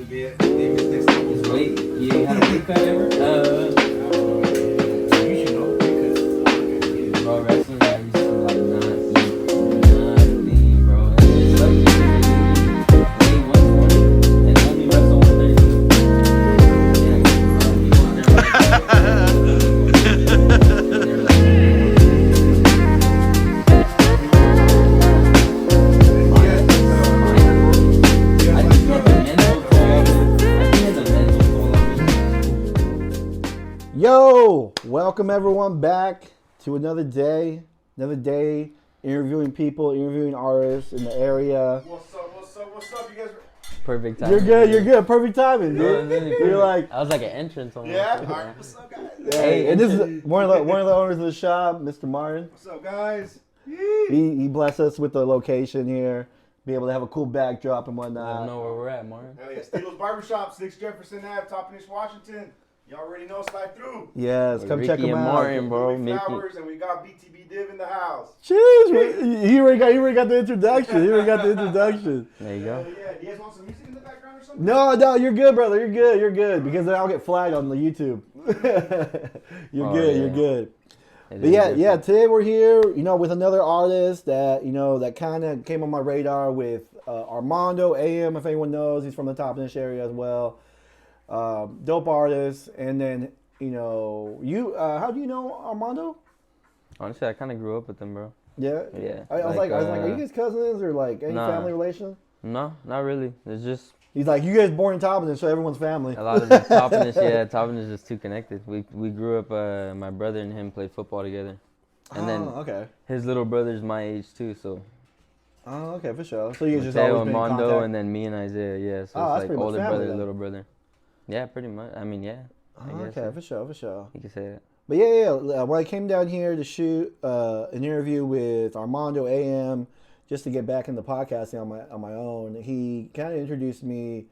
Wait, you ain't had a weight cut ever? You should know because bro, wrestling, I used to like not lean, bro. And it sucks because they weigh 120 and only wrestle 130. Yo, welcome everyone back to another day interviewing people, interviewing artists in the area. What's up, you guys? Perfect timing. You're good, perfect timing, dude. You're like, I was like an entrance almost. Yeah? Alright, what's up, guys? hey, and this is one of the owners of the shop, Mr. Martin. What's up, guys? He blessed us with the location here, be able to have a cool backdrop and I don't whatnot. know where we're at, Martin. Hell yeah, Steelers Barbershop, 6 Jefferson Ave, Toppenish, Washington. You already know, slide through. Yes, come Ricky check him and out. Martin, bro. Louie Flowers, and we got Btbdiv in the house. Jeez, he already got the introduction. There you Hell go. yeah. Do you guys want some music in the background or something? No, you're good, brother. You're good. Because then I'll get flagged on the YouTube. You're good. But yeah, today we're here, with another artist that, that kind of came on my radar with Armando AM, if anyone knows. He's from the Toppenish area as well. Dope artist. And then, how do you know Armando? Honestly, I kind of grew up with him, bro. Yeah? Yeah. I was like, are you guys cousins or like any family relation? No, not really. It's just He's like, you guys born in Toppenish, so everyone's family. a lot of the Toppenish. Yeah, Toppenish is too connected. We grew up. My brother and him played football together, and then okay. his little brother's my age too. So Oh, okay, for sure. So you just Mateo always and been in Mondo, contact? and then me and Isaiah. Yeah, so Oh, that's it's like pretty much older family brother, then. little brother. Yeah, pretty much. I mean, yeah. I guess Okay, so. for sure. You can say that. But yeah. When I came down here to shoot an interview with Armando AM, just to get back into podcasting on my own, he kind of introduced me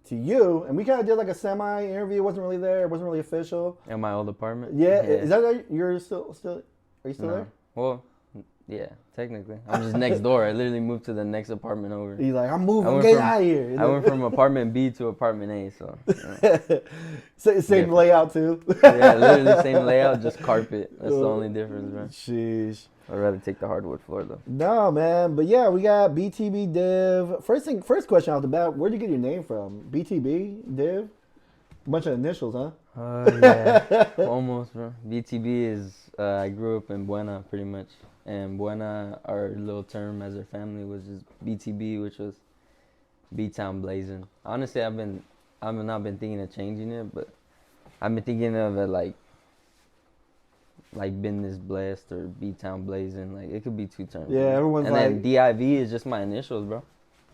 to you, and we kind of did like a semi interview. It wasn't really there. It wasn't really official. In my old apartment. Yeah. Is that you're still? Are you still No. there? Well, yeah, technically. I'm just next door. I literally moved to the next apartment over. He's like, I'm moving. I I'm went getting from- out of here. I went from apartment B to apartment A, so Same Different. layout too. yeah, literally same layout, just carpet. That's the only difference, bro. Sheesh. I'd rather take the hardwood floor though. No, man. But yeah, we got Btbdiv. First question off the bat, where'd you get your name from? Btbdiv? Bunch of initials, huh? Yeah, almost, bro. BTB is, I grew up in Buena, pretty much. And Buena, our little term as our family was just BTB, which was B-Town Blazing. Honestly, I've not been thinking of changing it, but I've been thinking of it like Business Blessed or B-Town Blazing. Like, it could be two terms. Yeah, everyone's and then DIV is just my initials, bro.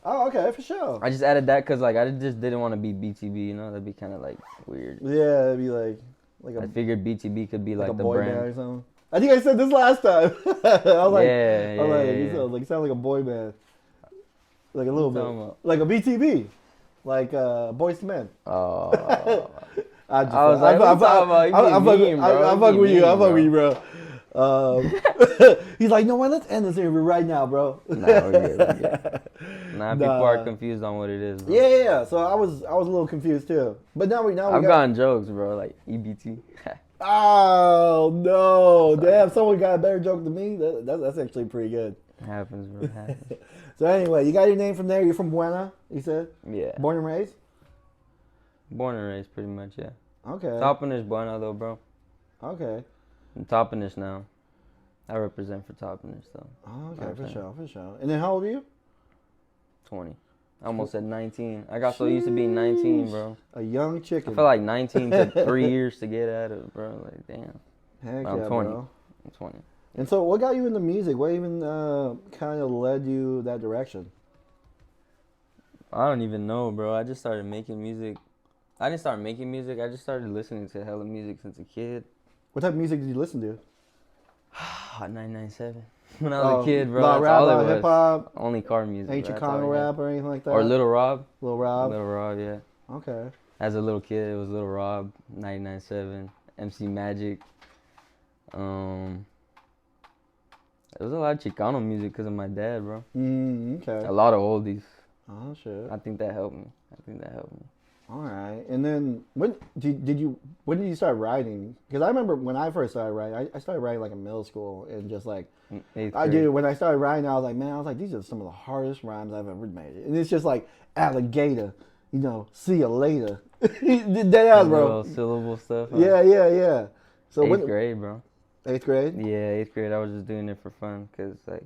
Oh, okay, for sure. I just added that because, like, I just didn't want to be BTB, That'd be kind of, like, weird. Yeah, it'd be like I figured BTB could be, like a the boy band brand. or something. I think I said this last time. I was like, you sound like a boy band. Like a little What you talking bit. about? Like a BTB. Like Boys to Men. Oh. I was like, what you talking about? You be mean, bro. I fuck You with be you. I mean, fuck bro. with you, bro. He's like, no, why? Let's end this interview right now, bro. Nah, we're good. Nah, people are confused on what it is. Bro. Yeah. So I was a little confused too. But now we I've gotten jokes, bro, like EBT. Oh no! Damn, someone got a better joke than me. That's actually pretty good. Happens, bro. Happens. So anyway, you got your name from there. You're from Buena, you said. Yeah. Born and raised. Born and raised, pretty much, yeah. Okay. Toppenish Buena, though, bro. Okay. I'm Toppenish now. I represent for Toppenish, though. Okay, for sure. And then how old are you? 20. I almost said 19. I got so used to being 19, bro. A young chicken. I feel like 19 took 3 years to get out of, bro. Like, damn. Heck I'm yeah, 20. bro. I'm 20. And so, what got you into music? What even kind of led you that direction? I don't even know, bro. I just started making music. I didn't start making music. I just started listening to hella music since a kid. What type of music did you listen to? Hot 997. When I was a kid, bro, Lot that's rap, all lot it of was. hip hop. Only car music. Ain't bro. Chicano That's all I had. rap or anything like that? Or Little Rob. Lil Rob. Little Rob, yeah. Okay. As a little kid, it was Little Rob, 997, MC Magic. It was a lot of Chicano music because of my dad, bro. Okay. A lot of oldies. Oh shit. I think that helped me. All right. And then when did you start writing? Because I remember when I first started writing, I started writing like in middle school and just like Eighth I grade. do. When I started writing, I was like, man, I was like, these are some of the hardest rhymes I've ever made. And it's just like alligator, see you later. Dead ass, bro. Little syllable stuff. Huh? Yeah. So Eighth grade, bro. Eighth grade? Yeah, eighth grade. I was just doing it for fun, cause like,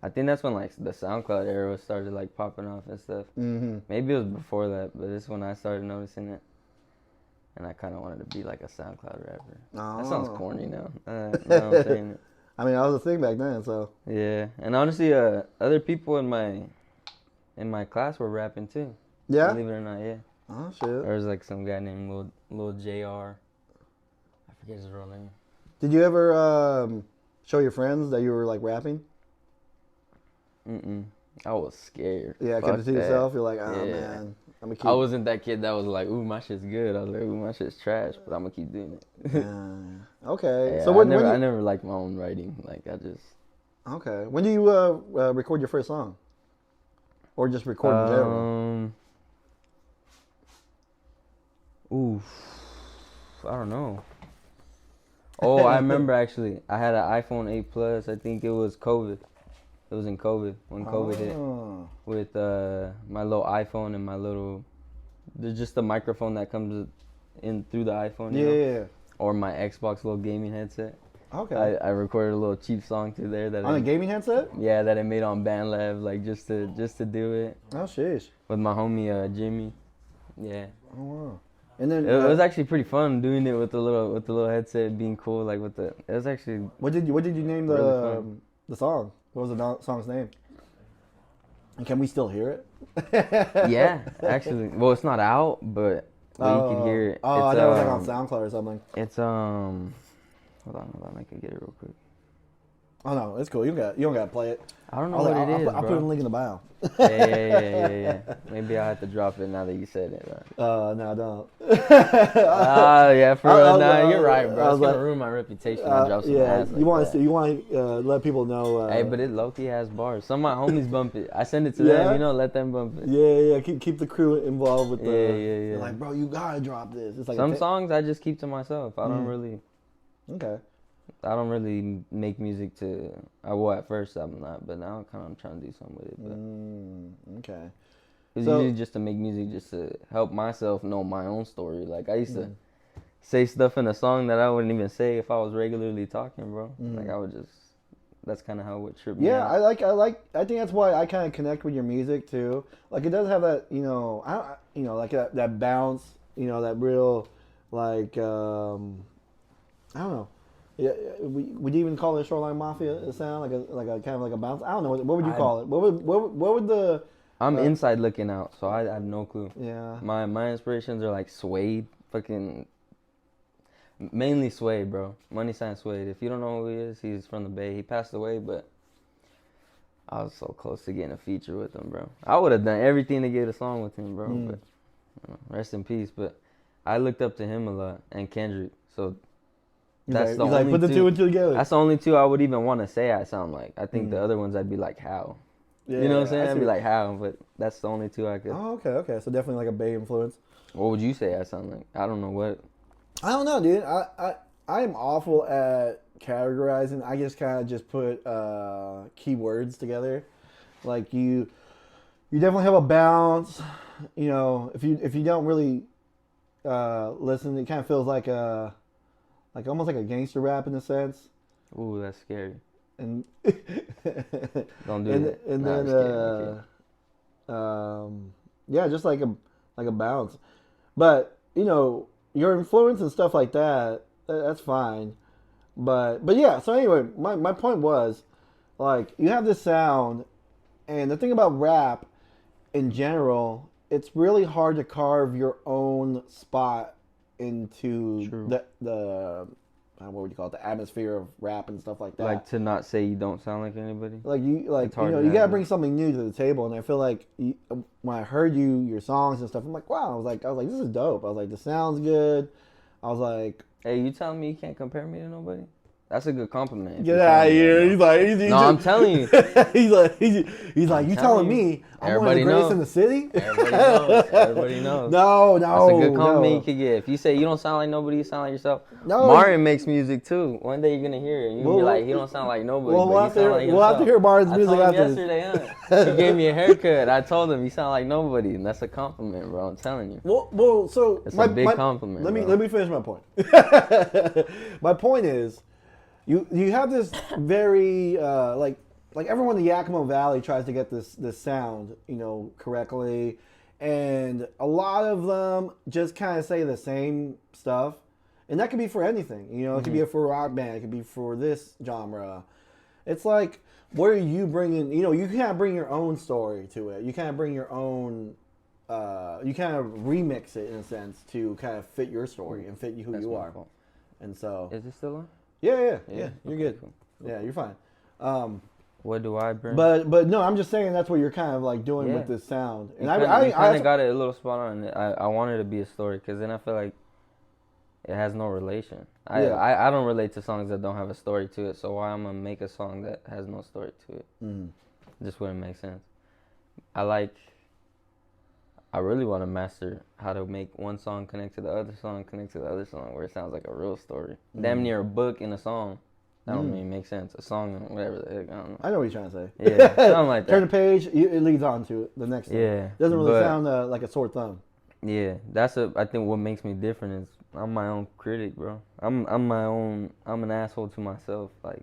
I think that's when like the SoundCloud era started like popping off and stuff. Mm-hmm. Maybe it was before that, but this is when I started noticing it, and I kind of wanted to be like a SoundCloud rapper. Oh. That sounds corny now. Now I'm saying it. I mean, that was a thing back then, so. Yeah, and honestly, other people in my class were rapping too. Yeah? Believe it or not, yeah. Oh, shit. There was like some guy named Lil JR. I forget his real name. Did you ever show your friends that you were, like, rapping? I was scared. Yeah, kept it to yourself? You're like, oh, man. I'm gonna keep... I wasn't that kid that was like, ooh, my shit's good. I was like, ooh, my shit's trash, but I'm gonna keep doing it. Okay. Yeah, So I never liked my own writing. Like, I just... Okay. When do you record your first song? Or just record in general? Oof. I don't know. Oh, I remember actually. I had an iPhone 8 Plus. I think it was COVID. It was in COVID, when COVID hit. With my little iPhone and my little... There's just the microphone that comes in through the iPhone, you know? Yeah. Or my Xbox little gaming headset. Okay. I recorded a little cheap song through there that on a gaming headset? Yeah, that I made on BandLab, like just to do it. Oh, sheesh. With my homie Jimmy. Yeah. Oh wow. And then it was actually pretty fun doing it with the little headset, being cool, like with the. It was actually. What did you name the song? What was the song's name? And can we still hear it? Yeah, actually. Well, it's not out, but you can hear it. Oh, I thought it was like on SoundCloud or something. It's Hold on, I can get it real quick. Oh no, it's cool. You don't gotta play it. I don't know what it is, I'll put a link in the bio. Yeah. Maybe I'll have to drop it now that you said it. Bro. No, don't. Yeah, for real. Nah, you're right, bro. It's gonna ruin my reputation. I drop some ass like you want to let people know. Hey, but it low-key has bars. Some of my homies bump it. I send it to them, let them bump it. Yeah. Keep the crew involved with the. Yeah. They're like, bro, you gotta drop this. It's like some songs I just keep to myself. I don't really. Okay. I don't really make music to. At first I'm not, but now I'm trying to do something with it. But. Okay. It's usually just to make music, just to help myself know my own story. Like I used to say stuff in a song that I wouldn't even say if I was regularly talking, bro. Like I would just. That's kind of how it would trip me out. I think that's why I kind of connect with your music too. Like it does have that, like that bounce, that real, like, I don't know. Yeah, would you even call it a Shoreline Mafia sound, like a kind of like a bounce? I don't know. What would you call it? What would the? I'm inside looking out, so I have no clue. Yeah. My inspirations are like Suede, fucking. Mainly Suede, bro. Money Sign Suede. If you don't know who he is, he's from the Bay. He passed away, but I was so close to getting a feature with him, bro. I would have done everything to get a song with him, bro. But rest in peace. But I looked up to him a lot, and Kendrick. So that's the only put the two and two together. That's the only two I would even want to say I sound like. I think the other ones I'd be like, how? Yeah, you know what I'm saying? I'd be like, how? But that's the only two I could. Oh, okay. So definitely like a Bay influence. What would you say I sound like? I don't know what. I don't know, dude. I am awful at categorizing. I just kind of just put keywords together. Like you definitely have a bounce. If you don't really listen, it kind of feels like almost like a gangster rap in a sense. Ooh, that's scary. And don't do that. And then just like a bounce. But your influence and stuff like that, that's fine. But yeah, so anyway, my point was, like, you have this sound, and the thing about rap in general, it's really hard to carve your own spot into the what would you call it, the atmosphere of rap and stuff like that. Like to not say you don't sound like anybody. Like you gotta bring something new to the table, and I feel like when I heard your songs and stuff, I'm like, wow. I was like, this is dope. I was like, the sound's good. I was like, hey, you telling me you can't compare me to nobody? That's a good compliment. Get out of here. He's like, no, I'm telling you. he's like, you telling me I'm one of the greatest in the city? Everybody knows. Everybody knows. No. That's a good compliment you could get. If you say you don't sound like nobody, you sound like yourself. No. Martin makes music too. One day you're gonna hear it. You'll be like, he don't sound like nobody. Well, but we'll have to hear Martin's music after this. Yesterday, huh? He gave me a haircut. I told him you sound like nobody, and that's a compliment, bro. I'm telling you. Well, so it's a big compliment. Let me finish my point. My point is, you have this very like everyone in the Yakima Valley tries to get this sound, correctly, and a lot of them just kind of say the same stuff, and that could be for anything. It could be for a rock band, it could be for this genre. It's like, what are you bringing? You kind of bring your own story to it. You kind of bring your own. You kind of remix it in a sense to kind of fit your story and fit who you are. Fault. And so. Is it still on? Yeah. You're okay, good. Cool. Yeah, you're fine. What do I bring? But no, I'm just saying that's what you're kind of like doing with this sound. And I kind of got it a little spot on. I wanted to be a story because then I feel like it has no relation. I don't relate to songs that don't have a story to it. So why I'm gonna make a song that has no story to it? It just wouldn't make sense. I really want to master how to make one song connect to the other song, where it sounds like a real story. Damn near a book in a song. That don't even make sense. A song, whatever the heck, I don't know. I know what you're trying to say. Yeah, something like that. Turn the page, it leads on to the next thing. Yeah. It doesn't really sound like a sore thumb. Yeah, I think what makes me different is I'm my own critic, bro. I'm an asshole to myself. Like,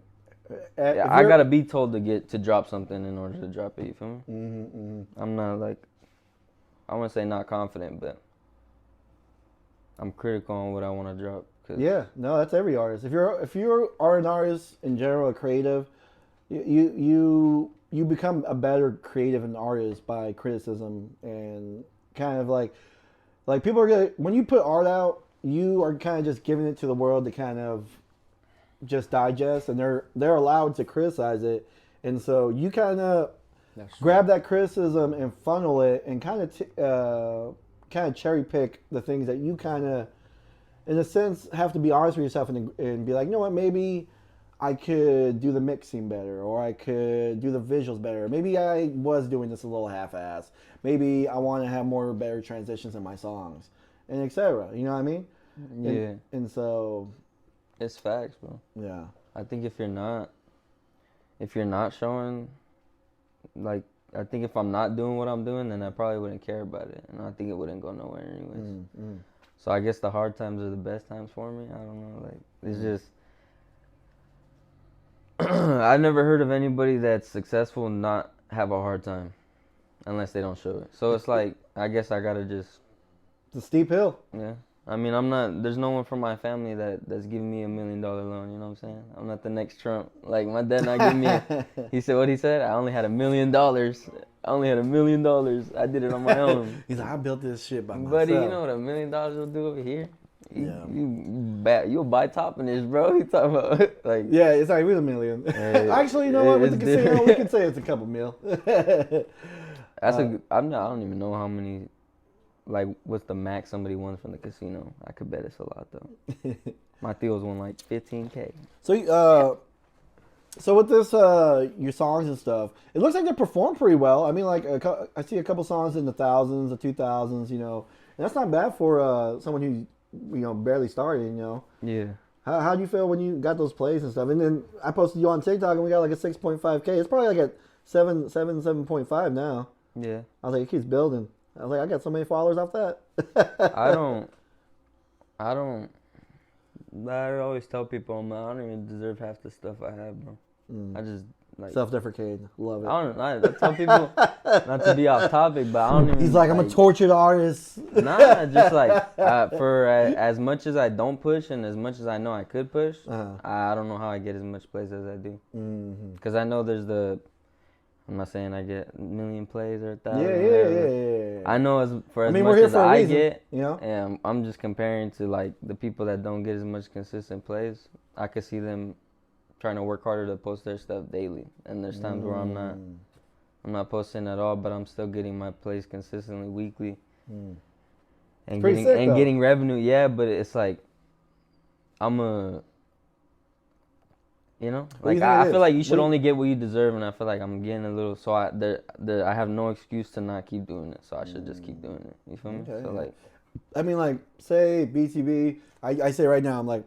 I gotta be told to drop something in order to drop it, you feel me? I'm not like, I wouldn't say not confident, but I'm critical on what I want to drop. Yeah, no, that's every artist. If you are an artist in general, a creative, you become a better creative and artist by criticism and kind of like people are gonna, when you put art out, you are kind of just giving it to the world to kind of just digest, and they're allowed to criticize it, and so you kind of grab that criticism and funnel it and kind of cherry pick the things that you kind of, in a sense, have to be honest with yourself and be like, you know what, maybe I could do the mixing better, or I could do the visuals better. Maybe I was doing this a little half-ass. Maybe I want to have better transitions in my songs, and etc. You know what I mean? Yeah. And so, it's facts, bro. Yeah. I think if you're not showing, like, I think if I'm not doing what I'm doing, then I probably wouldn't care about it, and I think it wouldn't go nowhere anyways. So I guess the hard times are the best times for me. I don't know, like, it's just, I've never heard of anybody that's successful and not have a hard time, unless they don't show it. So it's like, I guess I gotta just. It's a steep hill. Yeah. I mean, there's no one from my family that's giving me $1 million loan, you know what I'm saying? I'm not the next Trump. Like, my dad not giving me he said what he said? I only had $1 million. I did it on my own. He's like, I built this shit by myself. Buddy, you know what $1 million will do over here? You'll buy Toppenish, bro. You talking about, like... Yeah, it's not even $1 million. Actually, you know what? With the casino, we can say it's a couple mil. I don't even know how many... Like, what's the max somebody won from the casino? I could bet it's a lot, though. My Theos won, like, $15K. So with this, your songs and stuff, it looks like they perform pretty well. I mean, like, I see a couple songs in the thousands, the 2000s, and that's not bad for someone who, barely started, Yeah. How do you feel when you got those plays and stuff? And then I posted you on TikTok, and we got like a 6.5K. It's probably like at 7.5 now. Yeah. I was like, it keeps building. I was like, I got so many followers off that. I always tell people, I don't even deserve half the stuff I have, bro. I just, like... Self-deprecating. Love it. I tell people, not to be off topic, but I don't even... He's like, I'm a tortured artist. Nah, just like, for as much as I don't push and as much as I know I could push, I don't know how I get as much plays as I do. Because I know there's I'm not saying I get 1 million plays or 1,000. Yeah. I know much as I get, and I'm just comparing to like the people that don't get as much consistent plays. I could see them trying to work harder to post their stuff daily, and there's times where I'm not posting at all, but I'm still getting my plays consistently weekly, and getting revenue. Yeah, but it's like I'm You know, What do you like think it I feel is? like you should What do only get what you deserve, and I feel like I'm getting a little. So I have no excuse to not keep doing it. So I should just keep doing it. You feel me? Okay, So yeah. like, I mean, like, say Btb, I say right now, I'm like,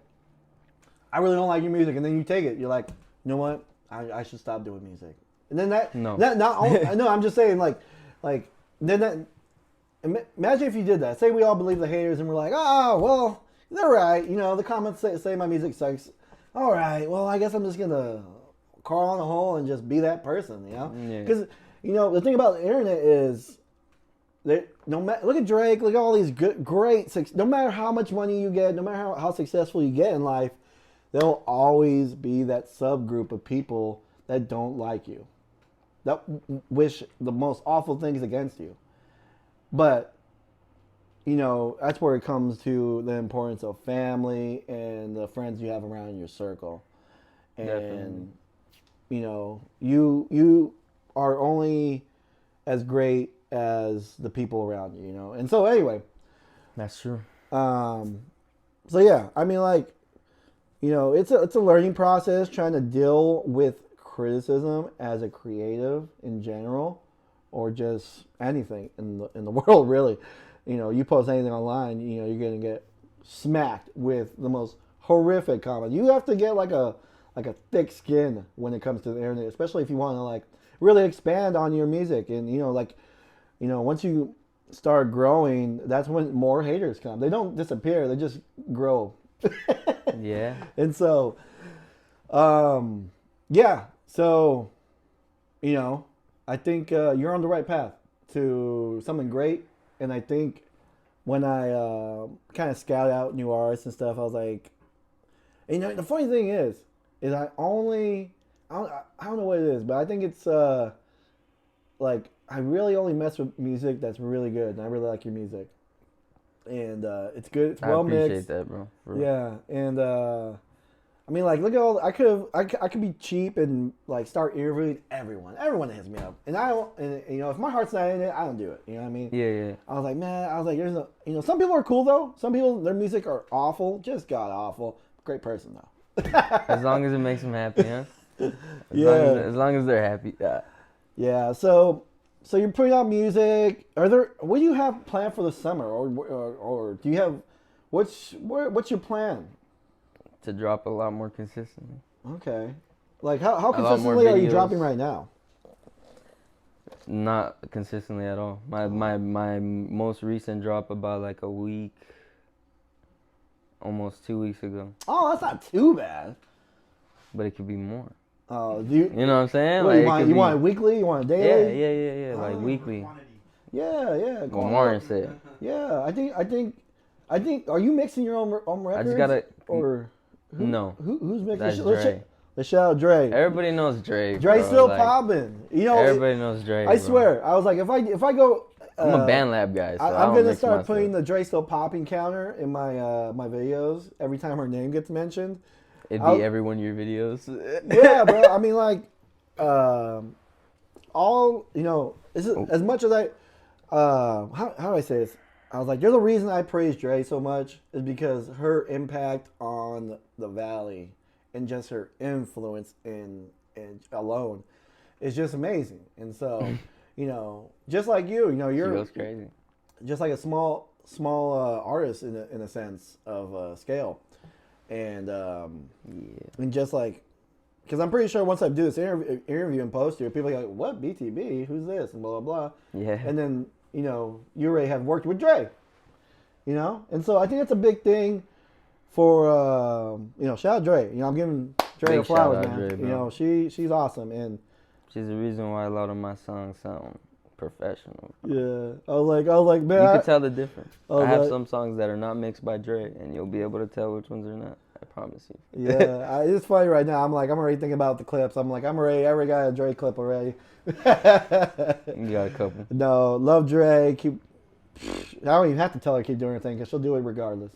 I really don't like your music, and then you take it. You're like, you know what? I should stop doing music. And then that not only, no, I'm just saying like then that. Imagine if you did that. Say we all believe the haters, and we're like, oh well, they're right. You know, the comments say my music sucks. All right, well, I guess I'm just gonna crawl in a hole and just be that person. You know, because you know the thing about the internet is. No matter, look at Drake. Look at all these great. No matter how much money you get, no matter how successful you get in life, there'll always be that subgroup of people that don't like you, that wish the most awful things against you. But you know that's where it comes to the importance of family and the friends you have around your circle. And definitely. you know you are only as great as the people around you, you know. And so anyway, That's true. so yeah, I mean, like, you know, it's a learning process trying to deal with criticism as a creative in general, or just anything in the world really. You know, you post anything online, you know, you're gonna get smacked with the most horrific comments. You have to get like a thick skin when it comes to the internet, especially if you want to like really expand on your music. And you know, like, you know, once you start growing, that's when more haters come. They don't disappear; they just grow. Yeah. And so, yeah. So, you know, I think you're on the right path to something great. And I think when I kind of scout out new artists and stuff, I was like, you know, the funny thing is I don't know what it is, but I think it's like I really only mess with music that's really good, and I really like your music, and it's good. It's well mixed. I appreciate that, bro. Yeah, and I mean, like, look at all. I could be cheap and like start interviewing everyone. Everyone hits me up, and I don't. And you know, if my heart's not in it, I don't do it. You know what I mean? Yeah. I was like, man. I was like, there's no. You know, some people are cool though. Some people, their music are awful, just god awful. Great person though. As long as it makes them happy, huh? As long as they're happy. Yeah. Yeah. So you're putting out music. What do you have planned for the summer, or do you have what's your plan? To drop a lot more consistently. Okay. Like how consistently are you dropping right now? Not consistently at all. My most recent drop about like a week, almost 2 weeks ago. Oh, that's not too bad. But it could be more. Oh, you know what I'm saying? What, like, you want it weekly? You want it daily? Yeah. Like weekly. Yeah. Well, more said. Yeah, I think. Are you mixing your own records? I just gotta. Or no. Who's mixing? That's Dre. Let's shout out Dre. Everybody knows Dre. Dre's still popping. You know. Everybody knows Dre. I swear. I was like, if I go. I'm a band lab guy. So I'm gonna start putting the Dre still popping counter in my my videos every time her name gets mentioned. It'd be every one of your videos. Yeah, bro. I mean, like, all, you know, as much as I, how do I say this? I was like, there's a reason I praise Dre so much is because her impact on the Valley and just her influence in alone is just amazing. And so, you know, just like you know, She goes crazy. Just like a small artist in a sense of scale. And and just like, because I'm pretty sure once I do this interview and post here, people are like, what, Btb? Who's this? And blah, blah, blah. Yeah. And then, you know, you already have worked with Dre, you know? And so I think that's a big thing for, you know, shout out Dre. You know, I'm giving Dre the flowers, man. Dre, you know, she's awesome. And she's the reason why a lot of my songs sound professional. Yeah. I was like, man. You can tell the difference. I have some songs that are not mixed by Dre, and you'll be able to tell which ones are not. I promise you. Yeah. It's funny right now. I'm already thinking about the clips. I'm like, I already got a Dre clip already. You got a couple. No, love Dre. I don't even have to tell her to keep doing her thing because she'll do it regardless.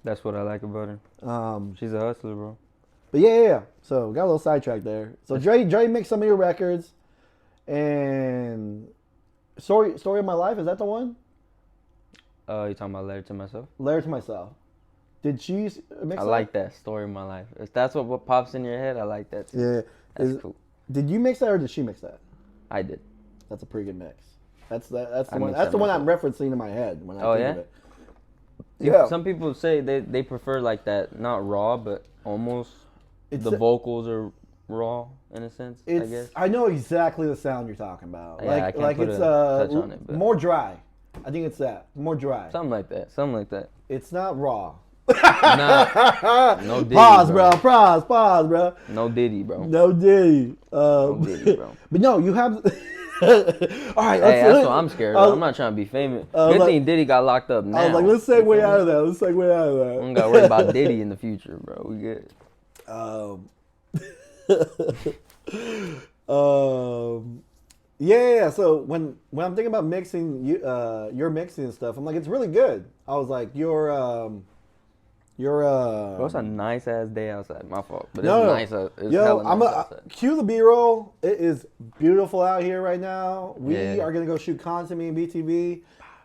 That's what I like about her. She's a hustler, bro. But yeah. So got a little sidetracked there. So Dre mixed some of your records, and Story of My Life, is that the one? You talking about Letter to Myself? Letter to Myself. Did she mix I like that story of my life. If that's what pops in your head, I like that too. Yeah. That's cool. Did you mix that or did she mix that? I did. That's a pretty good mix. That's the one. That's the one I'm referencing in my head when I think of it. Yeah. Some people say they prefer like that, not raw, but almost the vocals are raw in a sense. I guess. I know exactly the sound you're talking about. Yeah, I can't put a touch on it, but more dry. I think it's that more dry. Something like that. It's not raw. Nah, no Diddy, pause, bro. Pause, bro. No Diddy, bro. No Diddy. No Diddy, bro. But no, you have. All right, hey, that's what I'm scared of. I'm not trying to be famous. Good thing Diddy got locked up now. I was like, let's segue out of that. We don't got to worry about Diddy in the future, bro. We good. Yeah. So when I'm thinking about mixing, your mixing and stuff, I'm like, it's really good. I was like, Bro, it's a nice ass day outside. My fault, but no, it's nice. It's hella nice outside. Cue the B-roll. It is beautiful out here right now. We are gonna go shoot content, me and BTB.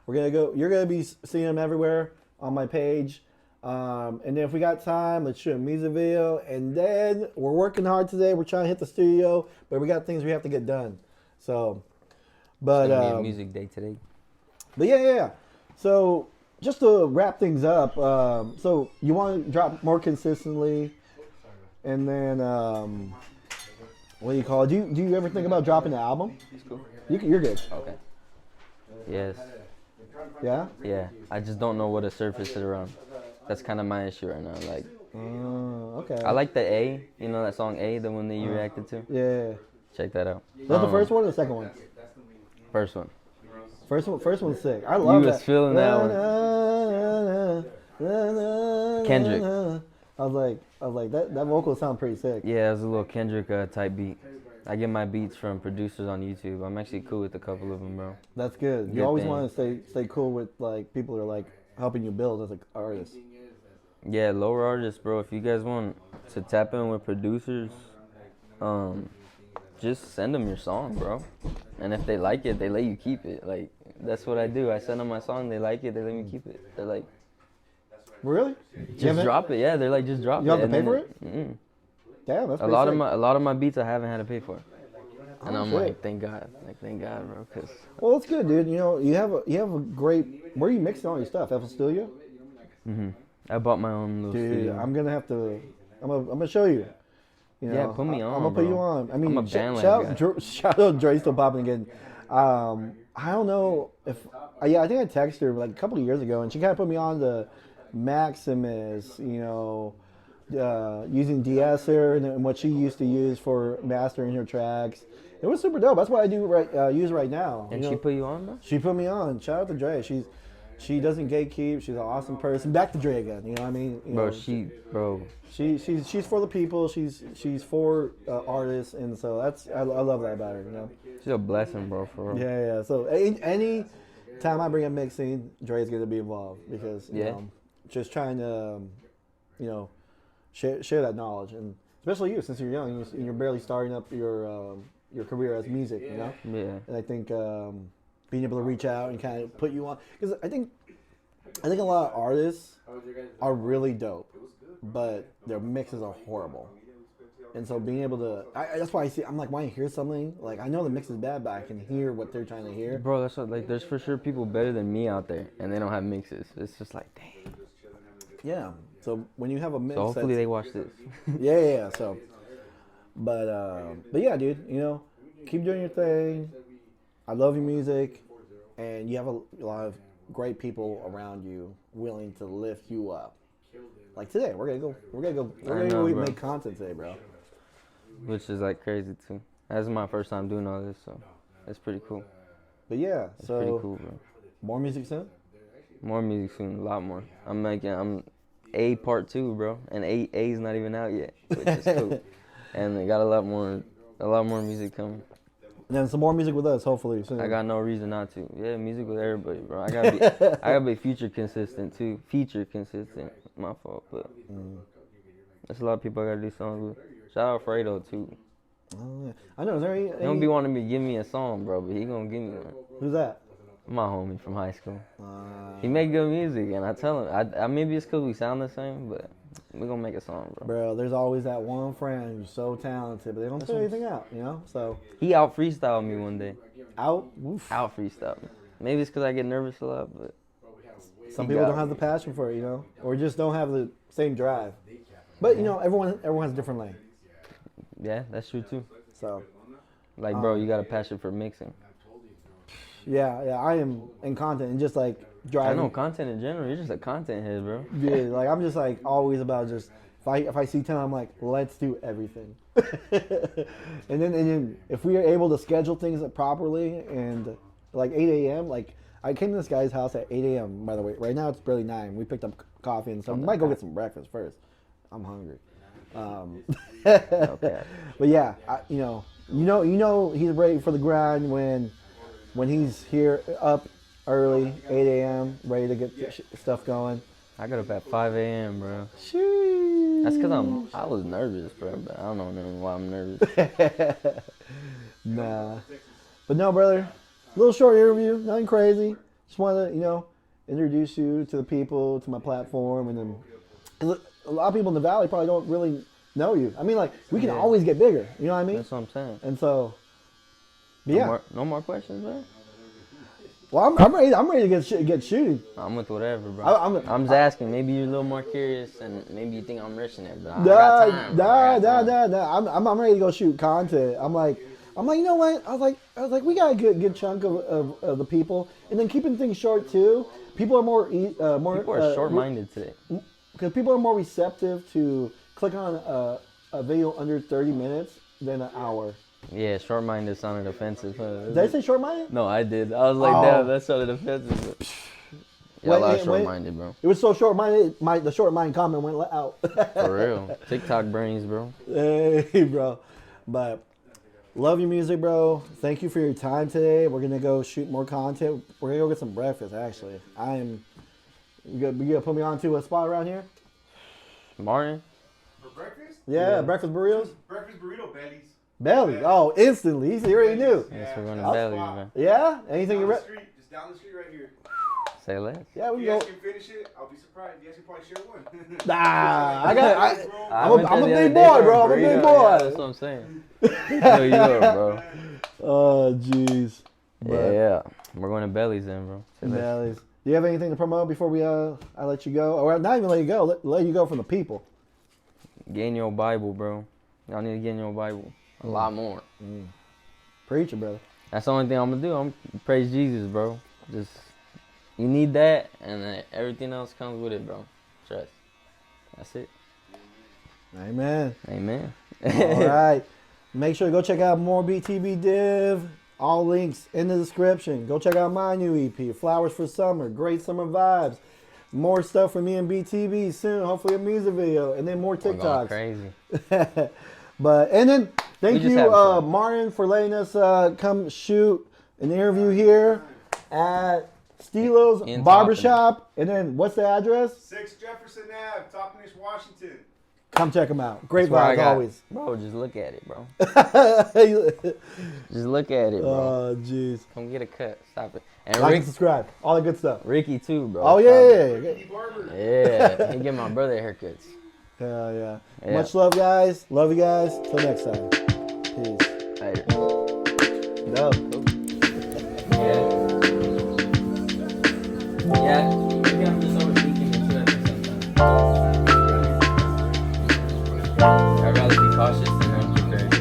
We're gonna go. You're gonna be seeing them everywhere on my page. And then if we got time, let's shoot a music video. And then we're working hard today. We're trying to hit the studio, but we got things we have to get done. So, but it's gonna be a music day today. But yeah. So just to wrap things up, so you want to drop more consistently, and then what do you call it? Do you ever think about dropping an album? Cool. You're good. Okay. Yes. Yeah. Yeah. I just don't know what to surface it around. That's kind of my issue right now. Like. Okay. I like the A. You know that song A, the one that you reacted to. Yeah. Check that out. Is that the first one or the second one? First one. First one's sick. I love that. You was feeling that one. Kendrick. I was like that vocal sound pretty sick. Yeah, it was a little Kendrick type beat. I get my beats from producers on YouTube. I'm actually cool with a couple of them, bro. That's good. You always want to stay cool with like people who are like helping you build as an artist. Yeah, lower artists, bro. If you guys want to tap in with producers, just send them your song, bro. And if they like it, they let you keep it. Like, that's what I do. I send them my song, they like it, they let me keep it. They're like, really? Just drop it. Yeah, they're like, just drop it. You have to pay for it? Mm-mm. Damn, that's a lot of my beats I haven't had to pay for. And I'm like, thank God, bro. Cause well, it's good, dude. You know, you have a great. Where are you mixing all your stuff? FL Studio? Mhm. I bought my own little studio. I'm gonna have to. I'm gonna show you. You know, yeah, put me on. I'm gonna put you on. I mean, I'm a band shout out Dre still popping again. I don't know if I think I texted her like a couple of years ago, and she kind of put me on the Maximus. You know, using de-esser and what she used to use for mastering her tracks. It was super dope. That's what I do use right now. And she put you on, bro? She put me on. Shout out to Dre. She doesn't gatekeep. She's an awesome person. Back to Dre again. You know what I mean? She's for the people. She's for artists, and so I love that about her. You know. She's a blessing, bro. For real. Yeah. So any time I bring up mixing, Dre's gonna be involved because you know, just trying to share that knowledge, and especially you since you're young and you're barely starting up your career as music. You know. Yeah. And I think. Being able to reach out and kind of put you on, because I think a lot of artists are really dope, but their mixes are horrible. And so being able to, that's why I'm like, when I hear something, like I know the mix is bad, but I can hear what they're trying to hear. Bro, that's what, like, there's for sure people better than me out there, and they don't have mixes. It's just like, dang. Yeah. So when you have a mix, so hopefully they watch this. Yeah. So, but yeah, dude, you know, keep doing your thing. I love your music, and you have a lot of great people around you willing to lift you up. Like today, we're gonna go make content today, bro. Which is like crazy too. That's my first time doing all this, so it's pretty cool. But yeah, it's pretty cool, bro. More music soon? More music soon, a lot more. I'm A part 2, bro, and A's not even out yet, which is cool. And I got a lot more music coming. And then some more music with us, hopefully soon. I got no reason not to. Yeah, music with everybody, bro. I gotta be feature consistent too. My fault, but there's a lot of people I gotta do songs with. Shout out Fredo too. Oh yeah, I know. Is there any? He don't be wanting me to give me a song, bro, but he gonna give me one. Who's that? My homie from high school. He make good music, and I tell him, I maybe it's because we sound the same, but we're gonna make a song, bro. Bro, there's always that one friend who's so talented, but they don't put anything out, So He out freestyled me one day. out, oof. Out freestyled me. Maybe it's because I get nervous a lot, but Some people don't have the passion for it, or just don't have the same drive. But everyone has a different lane. yeah, that's true too. So Like, bro, you got a passion for mixing. yeah, I am in content and just like driving. I know content in general. You're just a content head, bro. Yeah, like I'm just like always about just if I see talent, I'm like, let's do everything. and then if we are able to schedule things properly and like 8 a.m. like I came to this guy's house at 8 a.m. by the way. Right now it's barely 9. We picked up coffee and stuff. We might go get some breakfast first. I'm hungry. Okay. But yeah, he's ready for the grind when he's here up early, 8 a.m., ready to get stuff going. I got up at 5 a.m., bro. Sheesh. That's because I was nervous, bro, but I don't know why I'm nervous. Nah. But no, brother, little short interview, nothing crazy. Just wanted to, introduce you to the people, to my platform, and then 'cause a lot of people in the Valley probably don't really know you. I mean, like, we can always get bigger, you know what I mean? That's what I'm saying. And so, but yeah. No more questions, man? Well, I'm ready to get shooting. I'm with whatever, bro. I'm just asking. Maybe you're a little more curious, and maybe you think I'm rich in it, but I got time. Nah. I'm ready to go shoot content. I'm like, you know what? I was like, we got a good chunk of the people, and then keeping things short too. People are more People are short-minded today. Because people are more receptive to click on a video under 30 minutes than an hour. Yeah, short-minded sounded offensive. Did I say short-minded? No, I did. I was like, damn, that sounded offensive. Y'all are short-minded, bro. It was so short-minded, the short-minded comment went out. For real. TikTok brains, bro. Hey, bro. But love your music, bro. Thank you for your time today. We're going to go shoot more content. We're going to go get some breakfast, actually. You gonna put me on to a spot around here? Martin? For breakfast? Yeah, breakfast burritos? Breakfast burrito, Bellies. Belly. Oh, instantly. He already knew. Yes, we're going to Belly's, man. Yeah? Anything you Just down the street right here. Say less. Yeah, we If you go. guys can finish it, I'll be surprised. You guys can probably share one. I'm a big boy, bro. I'm a big boy. That's what I'm saying. New York, bro. Oh, jeez. Yeah. We're going to Belly's then, bro. Say less. Bellies. Do you have anything to promote before I let you go? Or not even let you go. Let you go from the people. Get in your Bible, bro. Y'all need to get in your Bible. A lot more. Preach it, brother. That's the only thing I'm going to do. I'm praise Jesus, bro. Just, you need that, and then everything else comes with it, bro. Trust. That's it. Amen. Amen. All right. Make sure to go check out more Btbdiv. All links in the description. Go check out my new EP, Flowers for Summer. Great summer vibes. More stuff from me and BTB soon. Hopefully a music video. And then more TikToks. Crazy. And then thank you, Martin, for letting us come shoot an interview here at Stilo's Barbershop. And then what's the address? 6 Jefferson Ave, Toppenish, Washington. Come check them out. Great vibes always. Bro, just look at it, bro. Just look at it, bro. Oh, jeez. Come get a cut. Stop it. And Like and subscribe. All the good stuff. Ricky, too, bro. Oh, yeah. Yeah. He give my brother haircuts. Hell yeah. Much love, guys. Love you guys. Till next time. Peace. Later. No. Yeah. Maybe I'm just overthinking it too at the same time. I'd rather be cautious than unprepared.